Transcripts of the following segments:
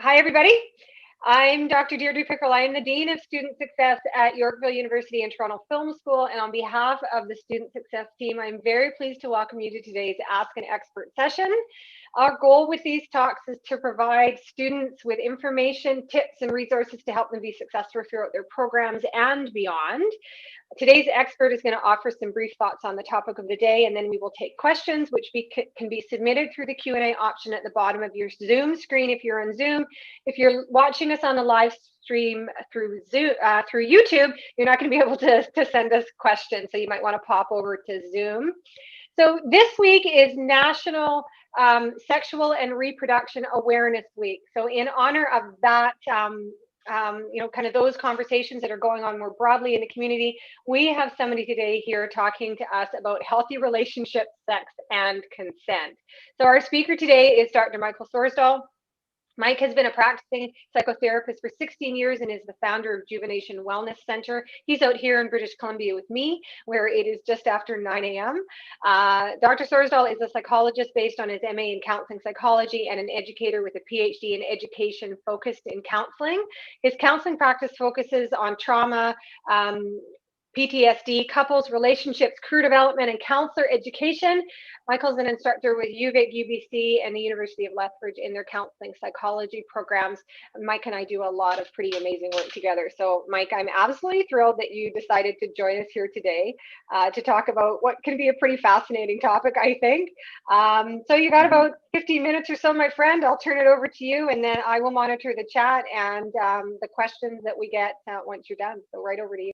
Hi, everybody. I'm Dr. Deirdre Pickrell. I am the Dean of Student Success at Yorkville University and Toronto Film School. And on behalf of the Student Success team, I'm very pleased to welcome you to today's Ask an Expert session. Our goal with these talks is to provide students with information, tips, and resources to help them be successful throughout their programs and beyond. Today's expert is going to offer some brief thoughts on the topic of the day, and then we will take questions, which can be submitted through the Q&A option at the bottom of your Zoom screen if you're on Zoom. If you're watching us on the live stream through YouTube, you're not going to be able to send us questions, so you might want to pop over to Zoom. So this week is National Sexual and Reproduction Awareness Week. So in honor of that, kind of those conversations that are going on more broadly in the community, we have somebody today here talking to us about healthy relationships, sex, and consent. So our speaker today is Dr. Michael Sorsdahl. Mike has been a practicing psychotherapist for 16 years and is the founder of Juvenation Wellness Center. He's out here in British Columbia with me, where it is just after 9 a.m. Dr. Sorsdahl is a psychologist based on his MA in counseling psychology and an educator with a Ph.D. in education focused in counseling. His counseling practice focuses on trauma, PTSD, couples, relationships, career development, and counselor education. Michael's an instructor with UVic, UBC, and the University of Lethbridge in their counseling psychology programs. Mike and I do a lot of pretty amazing work together. So, Mike, I'm absolutely thrilled that you decided to join us here today to talk about what can be a pretty fascinating topic, I think. So you got about 15 minutes or so, my friend. I'll turn it over to you, and then I will monitor the chat and the questions that we get once you're done. So right over to you.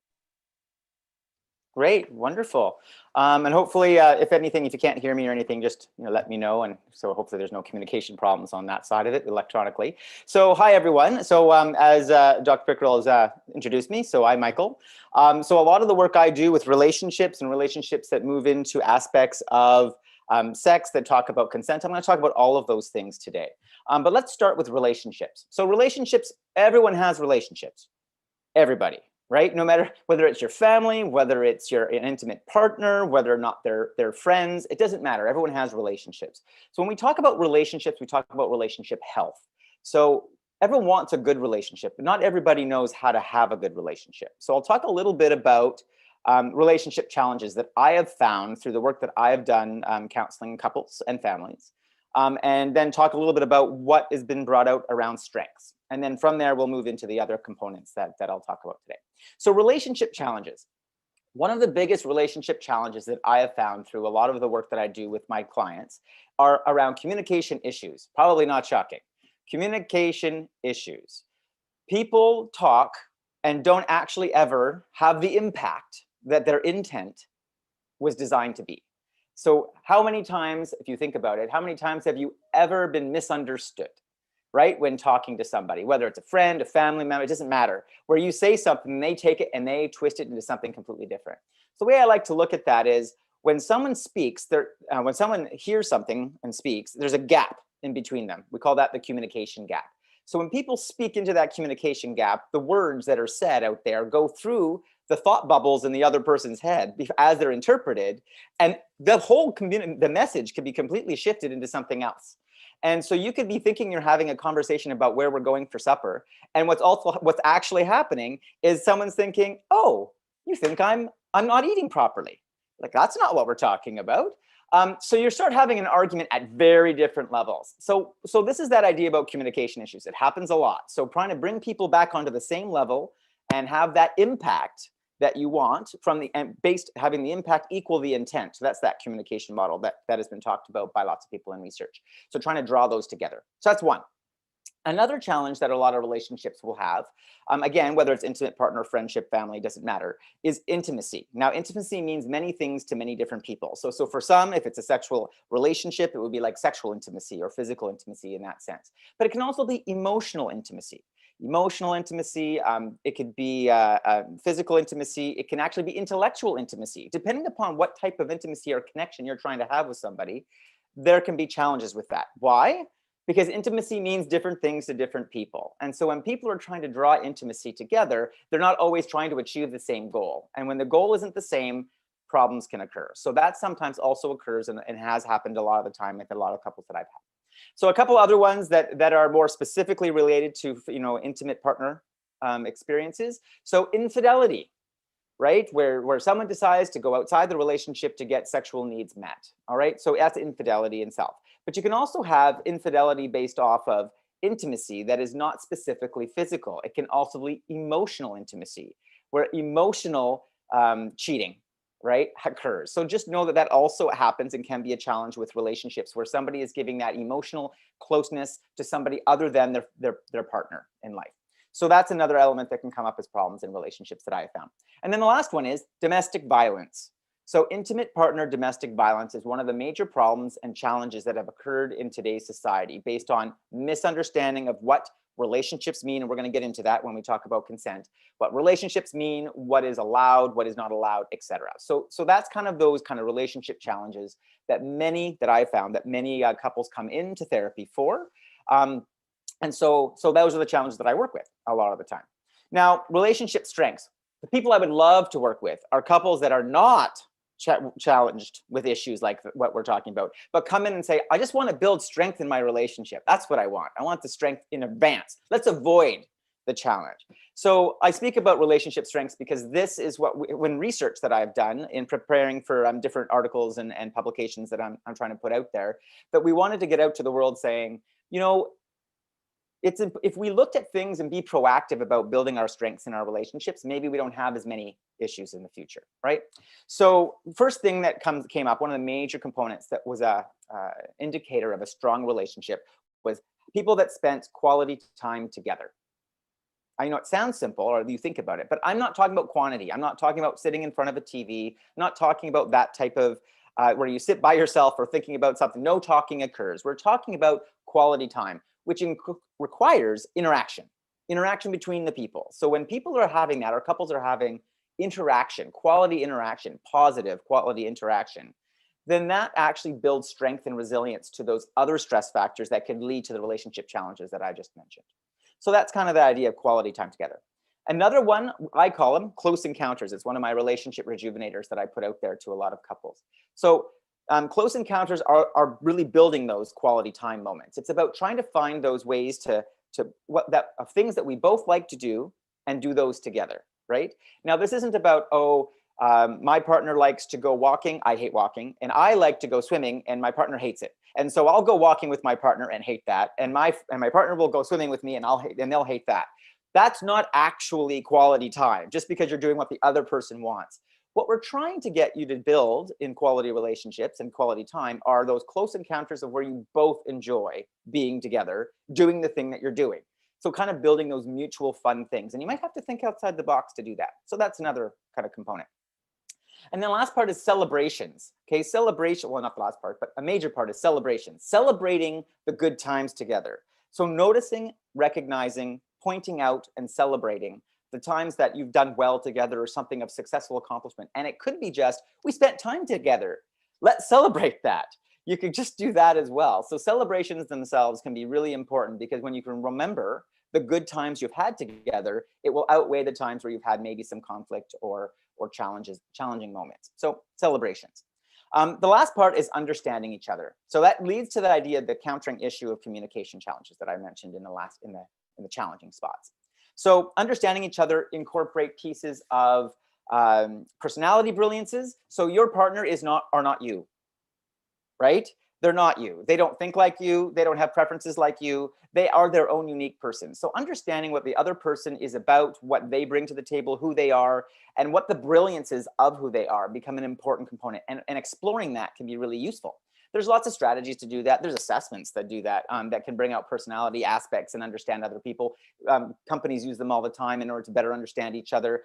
Great, wonderful. And hopefully, if anything, if you can't hear me or anything, just let me know. And so hopefully there's no communication problems on that side of it electronically. So hi, everyone. So as Dr. Pickrell has introduced me, so I'm Michael. So a lot of the work I do with relationships and relationships that move into aspects of sex, that talk about consent, I'm going to talk about all of those things today. But let's start with relationships. So relationships, everyone has relationships. Everybody. Right? No matter whether it's your family, whether it's an intimate partner, whether or not they're friends, it doesn't matter. Everyone has relationships. So when we talk about relationships, we talk about relationship health. So everyone wants a good relationship, but not everybody knows how to have a good relationship. So I'll talk a little bit about relationship challenges that I have found through the work that I have done counseling couples and families. And then talk a little bit about what has been brought out around strengths. And then from there, we'll move into the other components that I'll talk about today. So relationship challenges. One of the biggest relationship challenges that I have found through a lot of the work that I do with my clients are around communication issues. Probably not shocking. Communication issues. People talk and don't actually ever have the impact that their intent was designed to be. So how many times, if you think about it, how many times have you ever been misunderstood, right? When talking to somebody, whether it's a friend, a family member, it doesn't matter, where you say something and they take it and they twist it into something completely different. So the way I like to look at that is when someone speaks, when someone hears something and speaks, there's a gap in between them. We call that the communication gap. So when people speak into that communication gap, the words that are said out there go through the thought bubbles in the other person's head as they're interpreted, and the message could be completely shifted into something else. And so you could be thinking you're having a conversation about where we're going for supper, and what's actually happening is someone's thinking, "Oh, you think I'm not eating properly?" Like, that's not what we're talking about. So you start having an argument at very different levels. So this is that idea about communication issues. It happens a lot. So trying to bring people back onto the same level and have that impact that you want having the impact equal the intent. So that's that communication model that has been talked about by lots of people in research. So trying to draw those together. So that's one. Another challenge that a lot of relationships will have, again, whether it's intimate partner, friendship, family, doesn't matter, is intimacy. Now, intimacy means many things to many different people. So for some, if it's a sexual relationship, it would be like sexual intimacy or physical intimacy in that sense. But it can also be emotional intimacy. Emotional intimacy, it could be physical intimacy, it can actually be intellectual intimacy. Depending upon what type of intimacy or connection you're trying to have with somebody, there can be challenges with that. Why? Because intimacy means different things to different people. And so when people are trying to draw intimacy together, they're not always trying to achieve the same goal. And when the goal isn't the same, problems can occur. So that sometimes also occurs and has happened a lot of the time with a lot of couples that I've had. So a couple other ones that are more specifically related to, intimate partner experiences. So infidelity, right? Where someone decides to go outside the relationship to get sexual needs met. All right. So that's infidelity in self. But you can also have infidelity based off of intimacy that is not specifically physical. It can also be emotional intimacy, where emotional cheating, right, occurs. So just know that that also happens and can be a challenge with relationships where somebody is giving that emotional closeness to somebody other than their partner in life. So that's another element that can come up as problems in relationships that I have found. And then the last one is domestic violence. So intimate partner domestic violence is one of the major problems and challenges that have occurred in today's society based on misunderstanding of what relationships mean. And we're going to get into that when we talk about consent, what relationships mean, what is allowed, what is not allowed, etc. So that's kind of those kind of relationship challenges that I found that many couples come into therapy for. And so those are the challenges that I work with a lot of the time. Now, relationship strengths. The people I would love to work with are couples that are not challenged with issues like what we're talking about, but come in and say, I just want to build strength in my relationship. That's what I want. I want the strength in advance. Let's avoid the challenge. So I speak about relationship strengths because this is what, when research that I've done in preparing for different articles and publications that I'm trying to put out there, that we wanted to get out to the world saying, if we looked at things and be proactive about building our strengths in our relationships, maybe we don't have as many issues in the future, right? So first thing that came up, one of the major components that was a indicator of a strong relationship was people that spent quality time together. I know it sounds simple, or you think about it, but I'm not talking about quantity. I'm not talking about sitting in front of a TV. I'm not talking about that type of where you sit by yourself or thinking about something. No talking occurs. We're talking about quality time, which requires interaction between the people. So when people are having that, or couples are having interaction, quality interaction, positive quality interaction, then that actually builds strength and resilience to those other stress factors that can lead to the relationship challenges that I just mentioned. So that's kind of the idea of quality time together. Another one, I call them close encounters. It's one of my relationship rejuvenators that I put out there to a lot of couples. So close encounters are really building those quality time moments. It's about trying to find those ways of things that we both like to do and do those together, right? Now, this isn't about, my partner likes to go walking, I hate walking, and I like to go swimming and my partner hates it. And so I'll go walking with my partner and hate that. And my partner will go swimming with me and they'll hate that. That's not actually quality time, just because you're doing what the other person wants. What we're trying to get you to build in quality relationships and quality time are those close encounters of where you both enjoy being together, doing the thing that you're doing. So kind of building those mutual fun things. And you might have to think outside the box to do that. So that's another kind of component. And then the last part is celebrations. Okay, celebration, well, not the last part, but a major part is celebration. Celebrating the good times together. So noticing, recognizing, pointing out, and celebrating the times that you've done well together or something of successful accomplishment. And it could be just, we spent time together. Let's celebrate that. You could just do that as well. So celebrations themselves can be really important because when you can remember the good times you've had together, it will outweigh the times where you've had maybe some conflict or challenging moments. So celebrations. The last part is understanding each other. So that leads to the idea of the countering issue of communication challenges that I mentioned in the challenging spots. So understanding each other incorporate pieces of personality brilliances. So your partner are not you, right? They're not you. They don't think like you. They don't have preferences like you. They are their own unique person. So understanding what the other person is about, what they bring to the table, who they are, and what the brilliances of who they are become an important component. And exploring that can be really useful. There's lots of strategies to do that. There's assessments that do that, that can bring out personality aspects and understand other people. Companies use them all the time in order to better understand each other.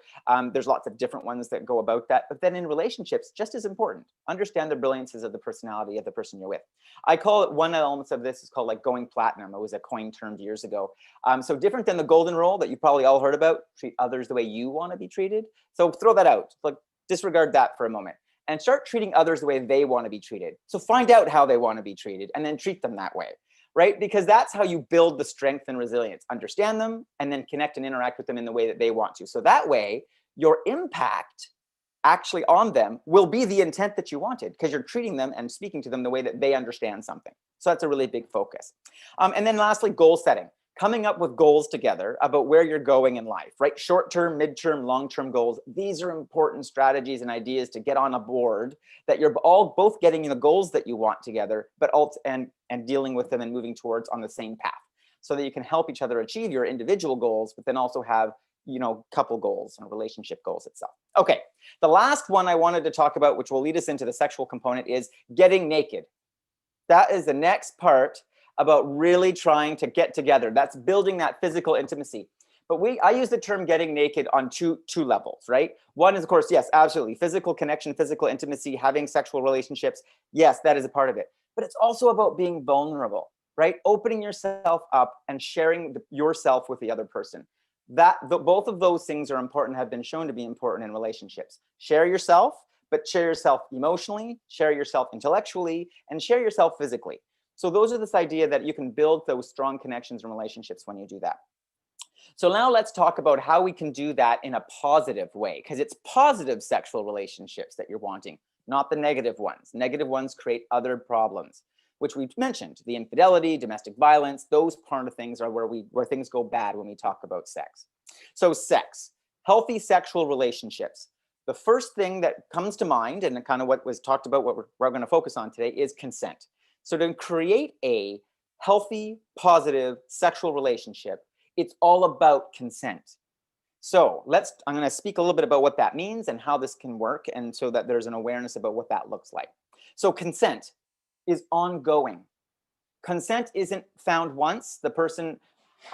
There's lots of different ones that go about that. But then in relationships, just as important, understand the brilliances of the personality of the person you're with. I call it, one element of this is called like going platinum. It was a coined term years ago. So different than the golden rule that you probably all heard about, treat others the way you want to be treated. So throw that out, like disregard that for a moment. And start treating others the way they want to be treated. So find out how they want to be treated and then treat them that way, right? Because that's how you build the strength and resilience. Understand them and then connect and interact with them in the way that they want to. So that way, your impact actually on them will be the intent that you wanted, because you're treating them and speaking to them the way that they understand something. So that's a really big focus. And then lastly, goal setting. Coming up with goals together about where you're going in life, right? Short-term, mid-term, long-term goals. These are important strategies and ideas to get on a board that you're all both getting the goals that you want together, but also and dealing with them and moving towards on the same path, so that you can help each other achieve your individual goals, but then also have, you know, couple goals and relationship goals itself. Okay, the last one I wanted to talk about, which will lead us into the sexual component, is getting naked. That is the next part about really trying to get together. That's building that physical intimacy. But I use the term getting naked on two levels, right? One is, of course, yes, absolutely, physical connection, physical intimacy, having sexual relationships. Yes, that is a part of it. But it's also about being vulnerable, right? Opening yourself up and sharing yourself with the other person. Both of those things are important, have been shown to be important in relationships. Share yourself, but share yourself emotionally, share yourself intellectually, and share yourself physically. So those are this idea that you can build those strong connections and relationships when you do that. So now let's talk about how we can do that in a positive way, because it's positive sexual relationships that you're wanting, not the negative ones. Negative ones create other problems, which we've mentioned. The infidelity, domestic violence, those part of things are where things go bad when we talk about sex. So sex, healthy sexual relationships. The first thing that comes to mind, and kind of what was talked about, what we're going to focus on today, is consent. So to create a healthy, positive sexual relationship, it's all about consent. So I'm going to speak a little bit about what that means and how this can work, and so that there's an awareness about what that looks like. So consent is ongoing. Consent isn't found once. The person,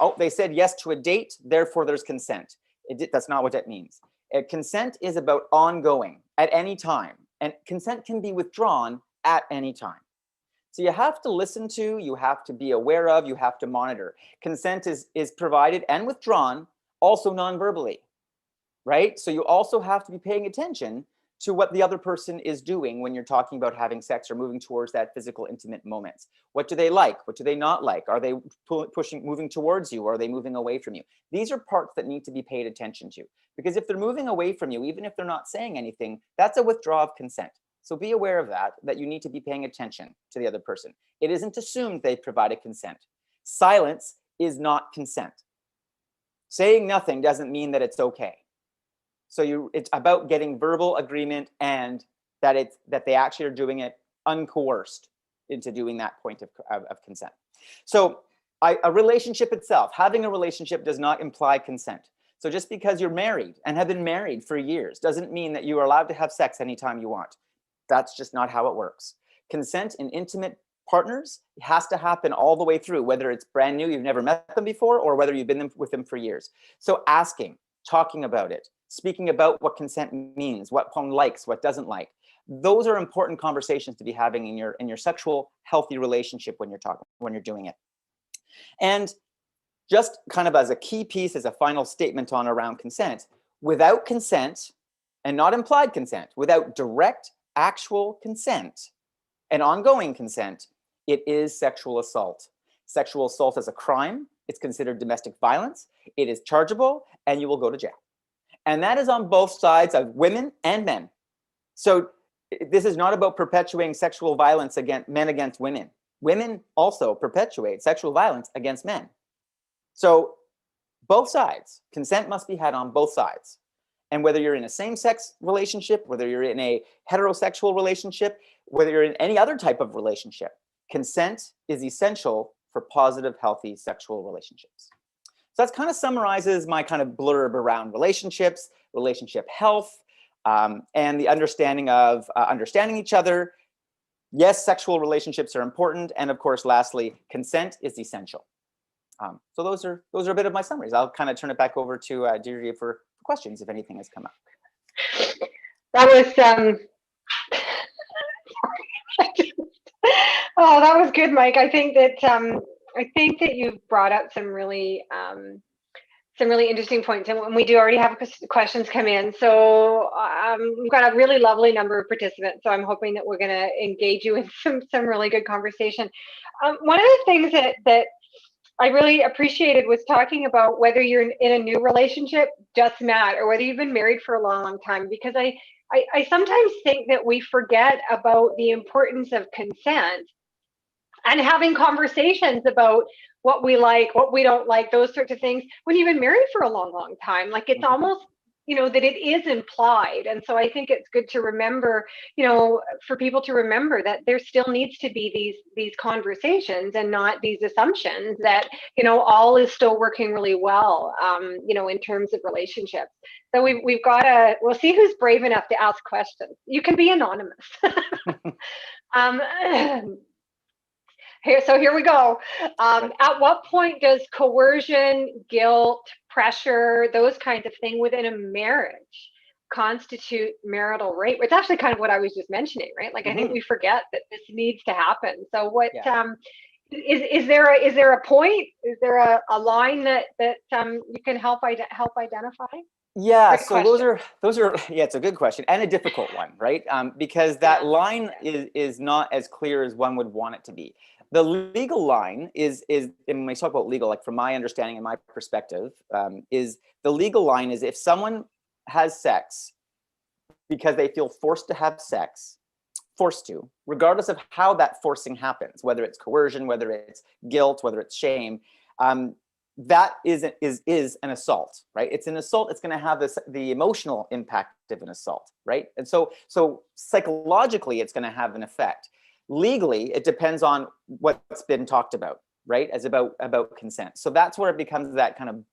oh, they said yes to a date, therefore there's consent. That's not what that means. Consent is about ongoing at any time, and consent can be withdrawn at any time. So you have to listen to, you have to be aware of, you have to monitor. Consent is provided and withdrawn also non-verbally, right? So you also have to be paying attention to what the other person is doing when you're talking about having sex or moving towards that physical, intimate moments. What do they like? What do they not like? Are they moving towards you? Or are they moving away from you? These are parts that need to be paid attention to, because if they're moving away from you, even if they're not saying anything, that's a withdrawal of consent. So be aware of that you need to be paying attention to the other person. It isn't assumed they provided consent. Silence is not consent. Saying nothing doesn't mean that it's okay. So it's about getting verbal agreement, and that they actually are doing it uncoerced into doing that point of consent. So a relationship itself, having a relationship does not imply consent. So just because you're married and have been married for years doesn't mean that you are allowed to have sex anytime you want. That's just not how it works. Consent in intimate partners has to happen all the way through, whether it's brand new, you've never met them before, or whether you've been with them for years. So asking, talking about it, speaking about what consent means, what one likes, what doesn't like. Those are important conversations to be having in your sexual healthy relationship when you're doing it. And just kind of as a key piece, as a final statement on around consent, without consent, and not implied consent, without direct actual consent and ongoing consent, it is sexual assault. Sexual assault is a crime. It's considered domestic violence. It is chargeable, and you will go to jail. And that is on both sides of women and men. So this is not about perpetuating sexual violence against men against women. Women also perpetuate sexual violence against men. So both sides, consent must be had on both sides. And whether you're in a same-sex relationship, whether you're in a heterosexual relationship, whether you're in any other type of relationship, consent is essential for positive, healthy sexual relationships. So that kind of summarizes my kind of blurb around relationships, relationship health, and the understanding of understanding each other. Yes, sexual relationships are important. And of course, lastly, consent is essential. So those are a bit of my summaries. I'll kind of turn it back over to Deirdre for questions if anything has come up. That was oh, that was good, Mike. I think that you've brought up some really interesting points, and we do already have questions come in. So we've got a really lovely number of participants. So I'm hoping that we're going to engage you in some really good conversation. One of the things that I really appreciated was talking about whether you're in a new relationship, just met, or whether you've been married for a long, long time, because I I sometimes think that we forget about the importance of consent and having conversations about what we like, what we don't like, those sorts of things when you've been married for a long, long time. Like it's Mhm. almost, that it is implied. And so I think it's good to remember, for people to remember that there still needs to be these conversations and not these assumptions that, all is still working really well, in terms of relationships. So we'll see who's brave enough to ask questions. You can be anonymous. um, Here we go. At what point does coercion, guilt, pressure, those kinds of things within a marriage constitute marital rape? It's actually kind of what I was just mentioning, right? Like I think we forget that this needs to happen. So what Yeah. is there a point? Is there a line that you can help identify? Yeah, Great so question. those are yeah, it's a good question and a difficult one, right? Because that line is not as clear as one would want it to be. The legal line is and when we talk about legal, like from my understanding and my perspective, is the legal line is if someone has sex because they feel forced to have sex, forced to, regardless of how that forcing happens, whether it's coercion, whether it's guilt, whether it's shame, that is an assault, right? It's an assault. It's going to have the emotional impact of an assault, right? And so psychologically, it's going to have an effect. Legally, it depends on what's been talked about, right? As about consent. So that's where it becomes that kind of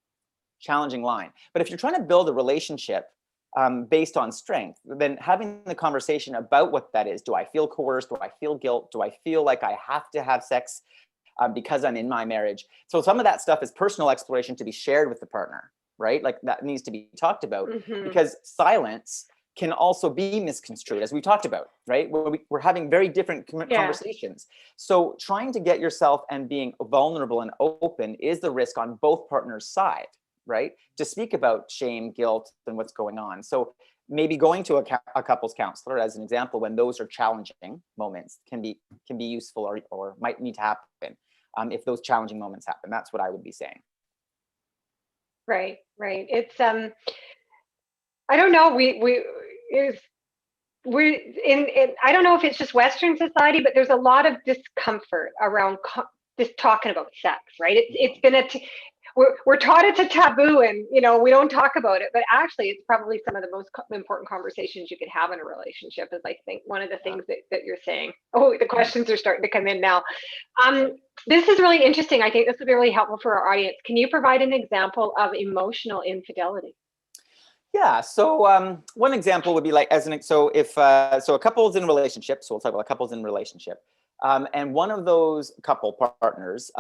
challenging line. But if you're trying to build a relationship based on strength, then having the conversation about what that is. Do I feel coerced? Do I feel guilt? Do I feel like I have to have sex because I'm in my marriage? So some of that stuff is personal exploration to be shared with the partner, right? Like that needs to be talked about because silence can also be misconstrued, as we talked about, right? We're having very different conversations. So trying to get yourself and being vulnerable and open is the risk on both partners' side, right? To speak about shame, guilt, and what's going on. So maybe going to a couples counselor, as an example, when those are challenging moments, can be useful or might need to happen if those challenging moments happen. That's what I would be saying. Right. It's I don't know. We're in I don't know if it's just Western society, but there's a lot of discomfort around just talking about sex, right? It's been we're taught it's a taboo, and we don't talk about it, but actually it's probably some of the most important conversations you could have in a relationship, is I think one of the things that you're saying. Oh, the questions are starting to come in now. This is really interesting. I think this would be really helpful for our audience. Can you provide an example of emotional infidelity? Yeah. So one example would be like so if so a couple is in a relationship. So we'll talk about couples in a relationship. And one of those couple partners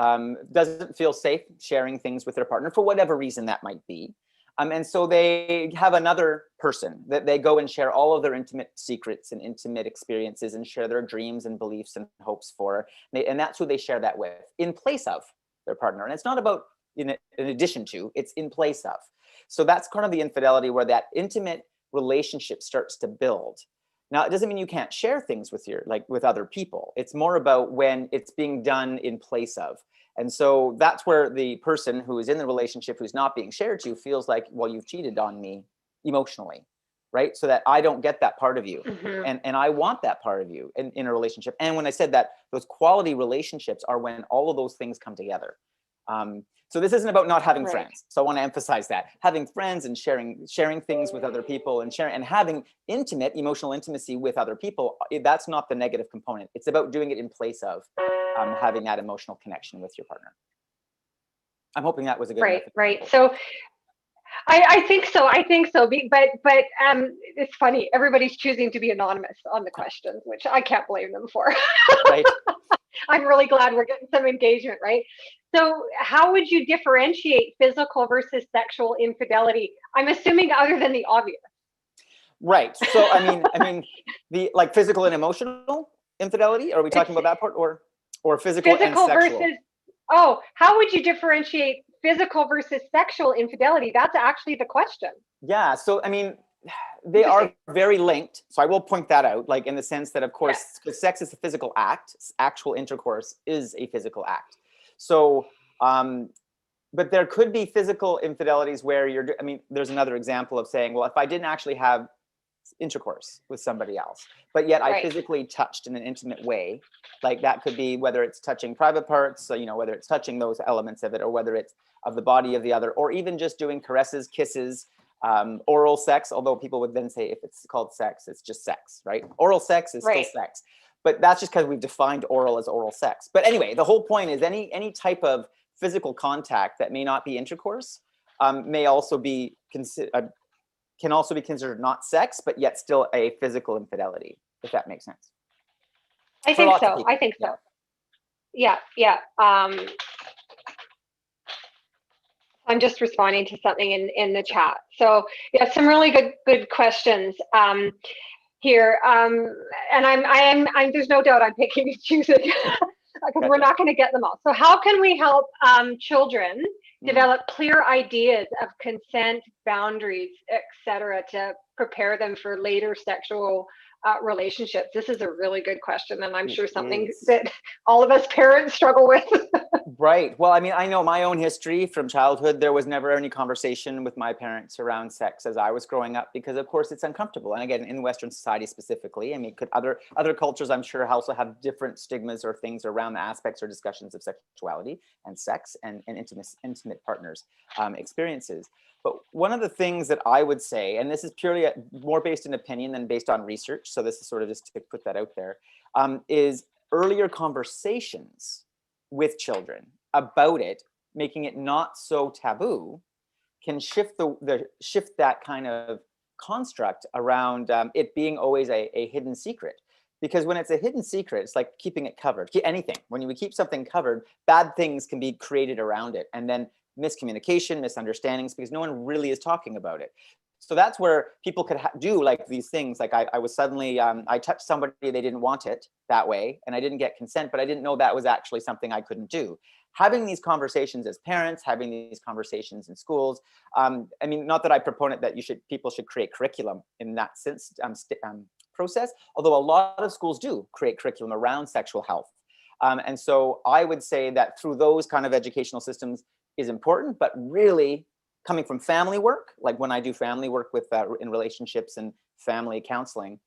doesn't feel safe sharing things with their partner for whatever reason that might be. And so they have another person that they go and share all of their intimate secrets and intimate experiences and share their dreams and beliefs and hopes for. And that's who they share that with in place of their partner. And it's not about in addition to, it's in place of. So that's kind of the infidelity where that intimate relationship starts to build. Now, it doesn't mean you can't share things with other people. It's more about when it's being done in place of. And so that's where the person who is in the relationship who's not being shared to feels like, well, you've cheated on me emotionally, right? So that I don't get that part of you. And I want that part of you in a relationship. And when I said that, those quality relationships are when all of those things come together. So this isn't about not having friends. So I want to emphasize that having friends and sharing things with other people and having emotional intimacy with other people. That's not the negative component. It's about doing it in place of having that emotional connection with your partner. I'm hoping that was a good enough example. Right. So I think so. But it's funny. Everybody's choosing to be anonymous on the questions, which I can't blame them for. Right. I'm really glad we're getting some engagement, right? So how would you differentiate physical versus sexual infidelity? I'm assuming other than the obvious. Right. So I mean the like physical and emotional infidelity, are we talking about that part or physical and sexual? Versus how would you differentiate physical versus sexual infidelity? That's actually the question. Yeah. So I mean, they are very linked. So I will point that out, like in the sense that, of course, because sex is a physical act, actual intercourse is a physical act. So, but there could be physical infidelities where there's another example of saying, well, if I didn't actually have intercourse with somebody else, but yet I physically touched in an intimate way. Like that could be whether it's touching private parts, so, you know, whether it's touching those elements of it, or whether it's of the body of the other, or even just doing caresses, kisses, oral sex, although people would then say if it's called sex, it's just sex, right? Oral sex is still sex, but that's just because we've defined oral as oral sex. But anyway, the whole point is any type of physical contact that may not be intercourse may also be can also be considered not sex, but yet still a physical infidelity, if that makes sense. I think so. I think so. Yeah, yeah. I'm just responding to something in the chat. So yeah, some really good questions here. And I'm there's no doubt I'm picking and choosing because we're not going to get them all. So how can we help children develop clear ideas of consent, boundaries, etc., to prepare them for later sexual relationships? This is a really good question, and I'm sure something that all of us parents struggle with. Right. Well, I mean, I know my own history from childhood. There was never any conversation with my parents around sex as I was growing up, because of course it's uncomfortable. And again, in Western society specifically, I mean, could other cultures, I'm sure, also have different stigmas or things around the aspects or discussions of sexuality and sex and intimate partners experiences. But one of the things that I would say, and this is purely more based in opinion than based on research, so this is sort of just to put that out there, is earlier conversations with children about it, making it not so taboo, can shift shift that kind of construct around it being always a hidden secret. Because when it's a hidden secret, it's like keeping it covered. Anything, when you keep something covered, bad things can be created around it, and then miscommunication, misunderstandings, because no one really is talking about it. So that's where people could do like these things. Like I was suddenly, I touched somebody, they didn't want it that way, and I didn't get consent, but I didn't know that was actually something I couldn't do. Having these conversations as parents, having these conversations in schools. I mean, not that I proponent that people should create curriculum in that sense process, although a lot of schools do create curriculum around sexual health. And so I would say that through those kind of educational systems is important, but really, coming from family work, like when I do family work with in relationships and family counseling,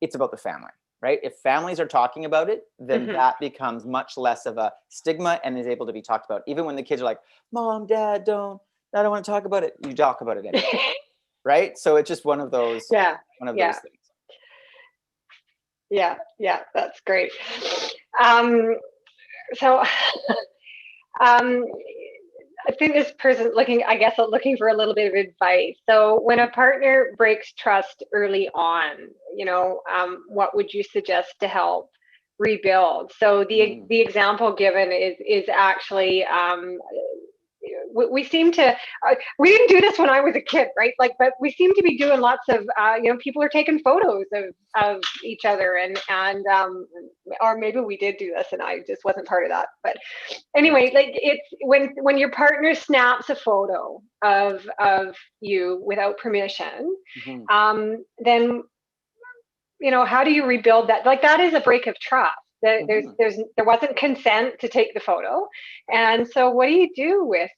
it's about the family, right? If families are talking about it, then that becomes much less of a stigma and is able to be talked about. Even when the kids are like, "Mom, Dad, I don't want to talk about it." You talk about it anyway, right? So it's just one of those, those things. Yeah, that's great. So I think this person's looking for a little bit of advice. So when a partner breaks trust early on, what would you suggest to help rebuild? So the example given is actually we seem to we didn't do this when I was a kid, right? But we seem to be doing lots of people are taking photos of each other and or maybe we did do this and I just wasn't part of that. But anyway, like it's when your partner snaps a photo of you without permission, then how do you rebuild that? Like that is a break of trust. There wasn't consent to take the photo, and so what do you do with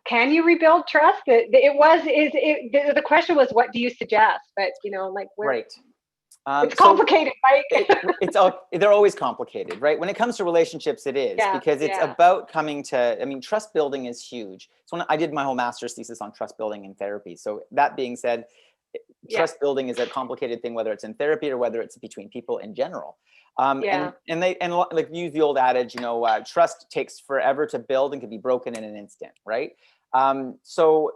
can you rebuild trust? The question was, what do you suggest? But it's complicated, right? They're always complicated, right? When it comes to relationships, it is because it's about coming to. I mean, trust building is huge. So when I did my whole master's thesis on trust building in therapy. So that being said, trust building is a complicated thing, whether it's in therapy or whether it's between people in general. And like use the old adage, trust takes forever to build and can be broken in an instant, right? So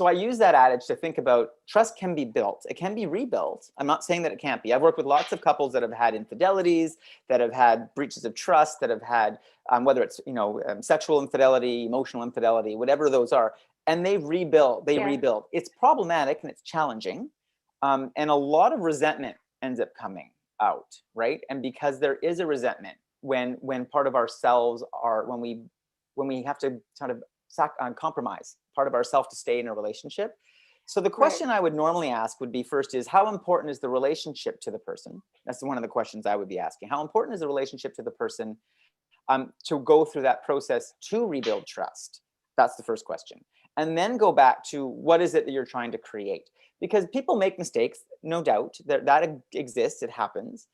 I use that adage to think about trust can be built. It can be rebuilt. I'm not saying that it can't be. I've worked with lots of couples that have had infidelities, that have had breaches of trust, that have had whether it's sexual infidelity, emotional infidelity, whatever those are, and they rebuild. Rebuild. It's problematic and it's challenging, and a lot of resentment ends up coming out, right? And because there is a resentment when part of ourselves are when we have to kind of compromise part of ourselves to stay in a relationship. So the question I would normally ask would be first is, how important is the relationship to the person? That's one of the questions I would be asking. How important is the relationship to the person to go through that process to rebuild trust? That's the first question. and then go back to what is it that you're trying to create. Because people make mistakes, no doubt, that exists, it happens.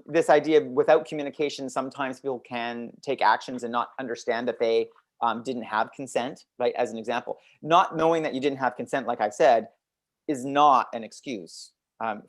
This idea of without communication, sometimes people can take actions and not understand that they didn't have consent, right? As an example, not knowing that you didn't have consent, like I said, is not an excuse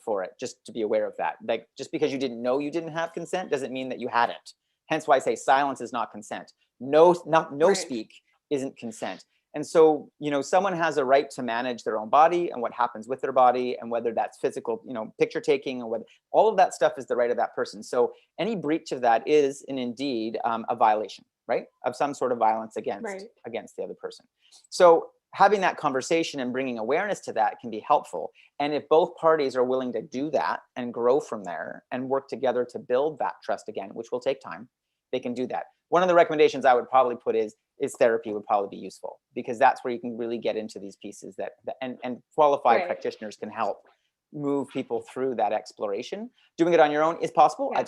for it, just to be aware of that. Like, just because you didn't know you didn't have consent doesn't mean that you hadn't. Hence why I say silence is not consent. No Right. speak isn't consent. And so, someone has a right to manage their own body and what happens with their body, and whether that's physical, picture taking, or whether all of that stuff is the right of that person. So any breach of that is, and indeed, a violation, right, of some sort of violence Right. against the other person. So having that conversation and bringing awareness to that can be helpful. And if both parties are willing to do that and grow from there and work together to build that trust again, which will take time, they can do that. One of the recommendations I would probably put is therapy would probably be useful, because that's where you can really get into these pieces and qualified Right. practitioners can help move people through that exploration. Doing it on your own is possible. Yeah.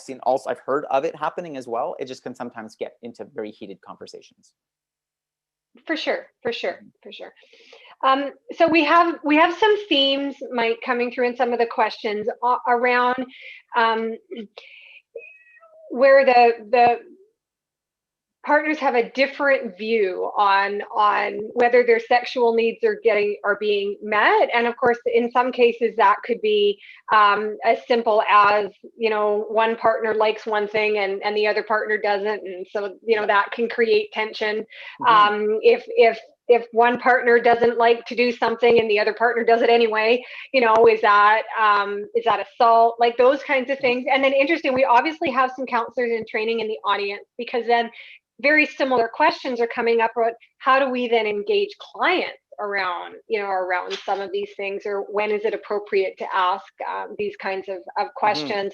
I've heard of it happening as well. It just can sometimes get into very heated conversations. For sure. So we have some themes, Mike, coming through in some of the questions around where the partners have a different view on whether their sexual needs are being met. And of course, in some cases that could be as simple as, one partner likes one thing and the other partner doesn't. And so, that can create tension. If one partner doesn't like to do something and the other partner does it anyway, is that assault? Like those kinds of things. And then interesting, we obviously have some counselors in training in the audience, because then very similar questions are coming up about how do we then engage clients around some of these things, or when is it appropriate to ask these kinds of questions?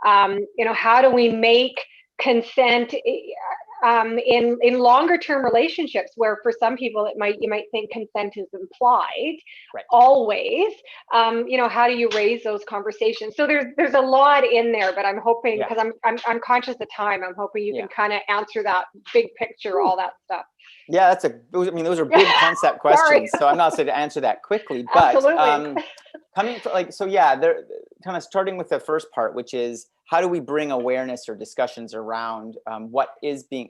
How do we make consent in longer term relationships, where for some people you might think consent is implied, right, always. How do you raise those conversations? So there's a lot in there, but I'm hoping, because I'm conscious of time, I'm hoping you can kind of answer that big picture, all that stuff. Yeah, those are big concept questions. So I'm not saying to answer that quickly, but absolutely. they're kind of starting with the first part, which is how do we bring awareness or discussions around what is being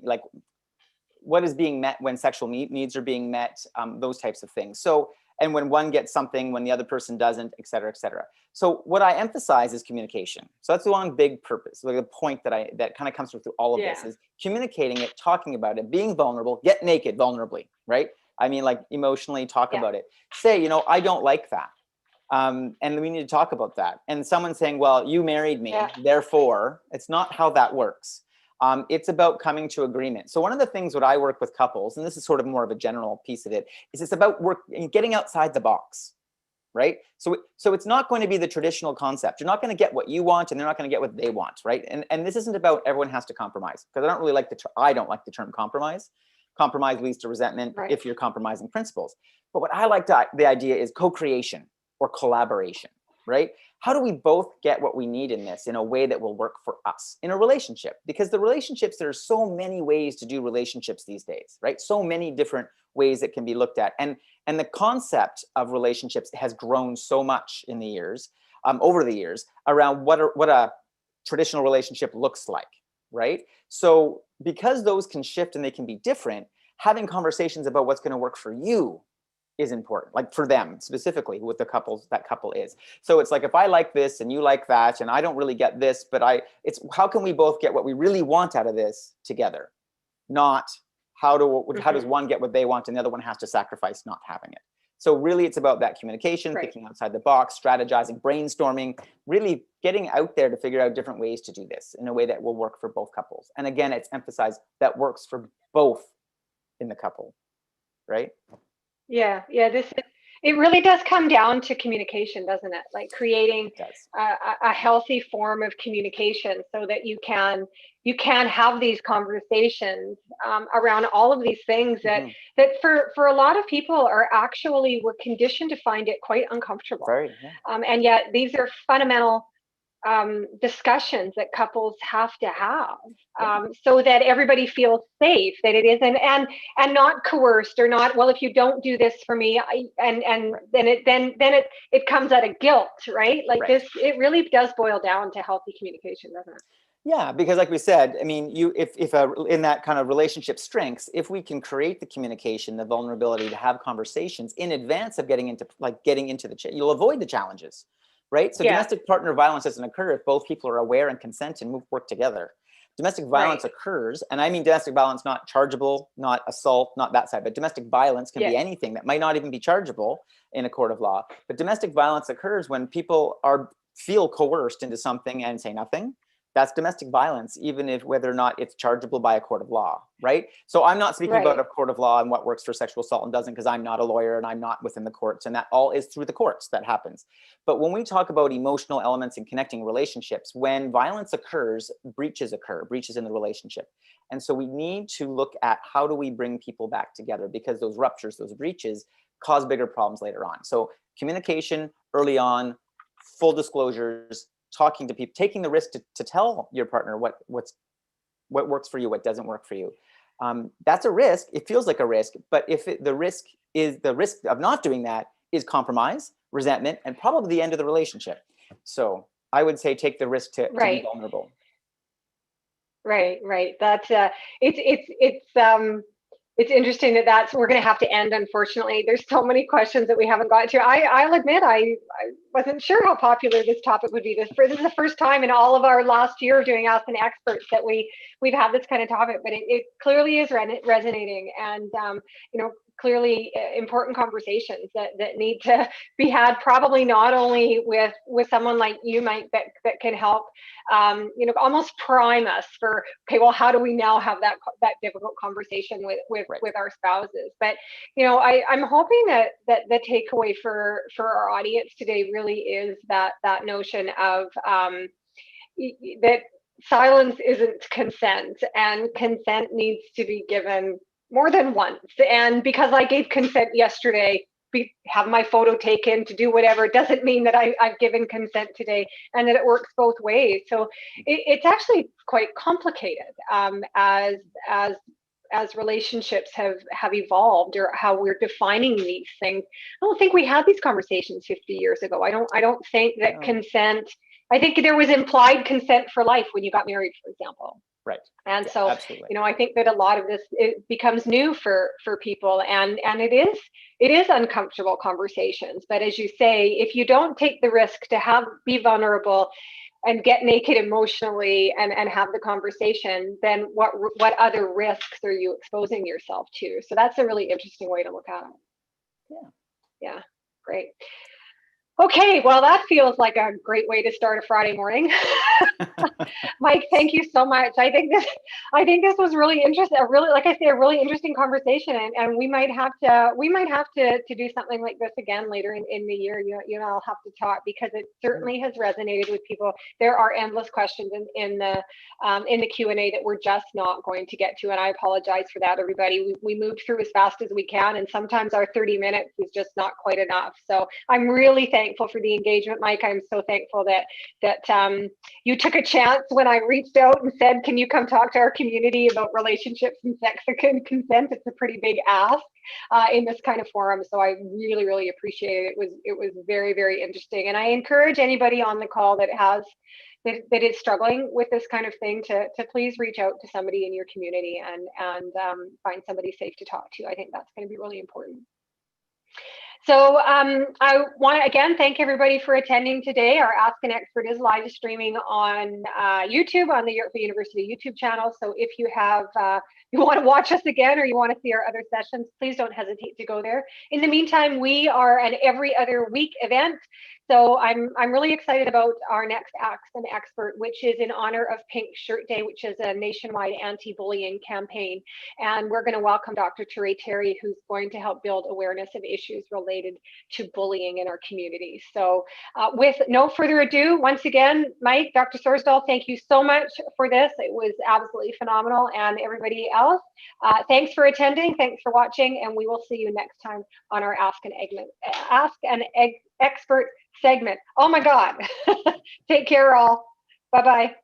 met when sexual needs are being met, those types of things. So, and when one gets something, when the other person doesn't, et cetera, et cetera. So what I emphasize is communication. So that's the one big purpose, like the point that kind of comes through all of this is communicating it, talking about it, being vulnerable, get naked vulnerably, right? I mean, like emotionally talk about it. Say, I don't like that. And we need to talk about that. And someone saying, well, you married me, therefore, it's not how that works. It's about coming to agreement. So one of the things that I work with couples, and this is sort of more of a general piece of it, is it's about getting outside the box, right? So it's not going to be the traditional concept. You're not going to get what you want, and they're not going to get what they want, right? And this isn't about everyone has to compromise, because I don't like the term compromise. Compromise leads to resentment if you're compromising principles. But what I like the idea is co-creation or collaboration, right? How do we both get what we need in this in a way that will work for us in a relationship? Because the relationships, there are so many ways to do relationships these days, right? So many different ways that can be looked at. And the concept of relationships has grown so much in the years, over the years, around what a traditional relationship looks like, right? So because those can shift and they can be different, having conversations about what's going to work for you is important, like for them specifically, with that couple is. So it's like, if I like this and you like that, and I don't really get this, but it's how can we both get what we really want out of this together? Not how does one get what they want and the other one has to sacrifice not having it. So really it's about that communication, thinking outside the box, strategizing, brainstorming, really getting out there to figure out different ways to do this in a way that will work for both couples. And again, it's emphasized that works for both in the couple, right? Yeah, it really does come down to communication, doesn't it? Like creating a healthy form of communication so that you can have these conversations around all of these things that for a lot of people we're conditioned to find it quite uncomfortable. And yet these are fundamental discussions that couples have to have, so that everybody feels safe, that it isn't, and not coerced, or not, well, if you don't do this for me, and then it comes out of guilt, right? Like this, it really does boil down to healthy communication, doesn't it? Yeah, because like we said, I mean, if in that kind of relationship strengths, if we can create the communication, the vulnerability to have conversations in advance of getting into you'll avoid the challenges, right? So domestic partner violence doesn't occur if both people are aware and consent and work together. Domestic violence occurs, and I mean domestic violence, not chargeable, not assault, not that side, but domestic violence can be anything that might not even be chargeable in a court of law. But domestic violence occurs when people feel coerced into something and say nothing. That's domestic violence, even if whether or not it's chargeable by a court of law, right? So I'm not speaking about a court of law and what works for sexual assault and doesn't, because I'm not a lawyer and I'm not within the courts, and that all is through the courts that happens. But when we talk about emotional elements in connecting relationships, when violence occurs, breaches occur, breaches in the relationship. And so we need to look at how do we bring people back together, because those ruptures, those breaches cause bigger problems later on. So communication early on, full disclosures, talking to people, taking the risk to tell your partner what works for you, what doesn't work for you. That's a risk. It feels like a risk, but if the risk of not doing that is compromise, resentment, and probably the end of the relationship. So I would say take the risk to be vulnerable. Right. That's it's interesting that we're going to have to end, unfortunately. There's so many questions that we haven't got to. I'll admit I wasn't sure how popular this topic would be. This is the first time in all of our last year of doing Ask an Expert that we've had this kind of topic, but it clearly is resonating, and clearly important conversations that need to be had, probably not only with someone like you, Mike, that can help almost prime us for, okay, well, how do we now have that difficult conversation with our spouses? But I'm hoping that the takeaway for our audience today really is that notion of that silence isn't consent, and consent needs to be given more than once. And because I gave consent yesterday, have my photo taken, to do whatever, doesn't mean that I've given consent today, and that it works both ways. So it's actually quite complicated as relationships have evolved, or how we're defining these things. I don't think we had these conversations 50 years ago. I don't think that consent, I think there was implied consent for life when you got married, for example. Right. And so, absolutely. I think that a lot of this, it becomes new for people, and it is uncomfortable conversations. But as you say, if you don't take the risk to be vulnerable and get naked emotionally and have the conversation, then what other risks are you exposing yourself to? So that's a really interesting way to look at it. Yeah, great. Okay, well, that feels like a great way to start a Friday morning. Mike, thank you so much. I think this was really interesting. Like I say, a really interesting conversation, and we might have to do something like this again later in the year. I'll have to talk, because it certainly has resonated with people. There are endless questions in the Q&A that we're just not going to get to, and I apologize for that, everybody. We moved through as fast as we can, and sometimes our 30 minutes is just not quite enough. So I'm really thankful for the engagement, Mike. I'm so thankful that you took a chance when I reached out and said, can you come talk to our community about relationships and sex and consent? It's a pretty big ask in this kind of forum. So I really, really appreciate it. It was very, very interesting. And I encourage anybody on the call that is struggling with this kind of thing to please reach out to somebody in your community and find somebody safe to talk to. I think that's going to be really important. So I want to again thank everybody for attending today. Our Ask an Expert is live streaming on YouTube, on the Yorkville University YouTube channel. So if you want to watch us again, or you want to see our other sessions, please don't hesitate to go there. In the meantime, we are an every other week event. So I'm really excited about our next Ask an Expert, which is in honor of Pink Shirt Day, which is a nationwide anti-bullying campaign. And we're going to welcome Dr. Terry, who's going to help build awareness of issues related to bullying in our community. So with no further ado, once again, Mike, Dr. Sorsdahl, thank you so much for this. It was absolutely phenomenal. And everybody else, thanks for attending, thanks for watching, and we will see you next time on our Ask an expert segment. Oh my God. Take care all. Bye-bye.